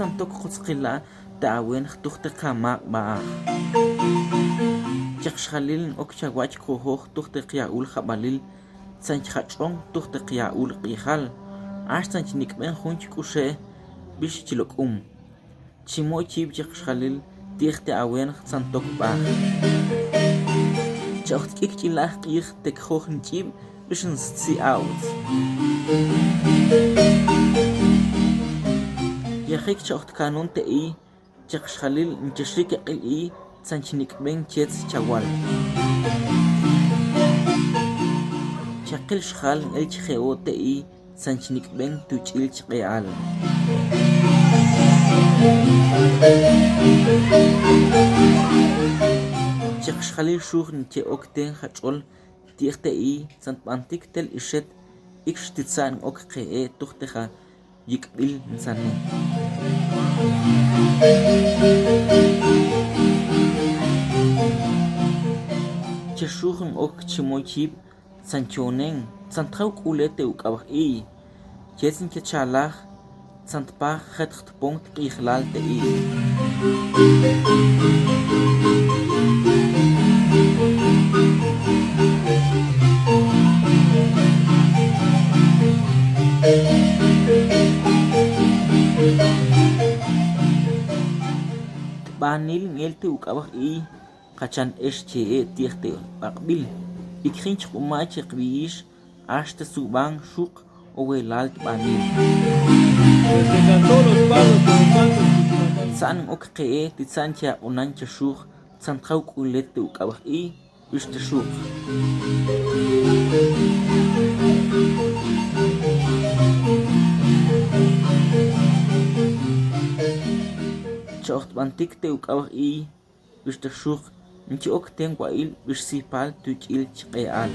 santok kutsqila ta'awen tuqte qamaq ba chaqshalil okchawach kuhoj tuqte qiyaul jabalil sanchachon tuqte qiyaul qihal ashtan chinikben junch kushe bish chilokum chimo chib chaqshalil tiqte awen santok ba chaqtik chilah qih tekhoj chib bishn si out Yahik chacht kanun te I chaqshalil nchashik qil I sanchinik ben chets chawal chaqil shkhal el chkheo te I sanchinik ben tuchil chqeal chaqshalil shukh nche okten khachol tiqte I santpantik tel ishet ikhtitsan okqe tuqteha yikbil nsane chashukh ok chimochib sanchonen santraw kulete ukawh I chesin chalah santpa khatht punkt qikhlal te I Banil ngelte ukawah I qachan esche tiqte baqbil ikhinch qumach qbish hasta suban shuk owelalt banil san okqe tsancha unancha shuk santraw kulete ukawah I bishte shuk Chocht bantik te ukawah I bishte shuk nchi ok ten wail bish sipal tuchil chqeal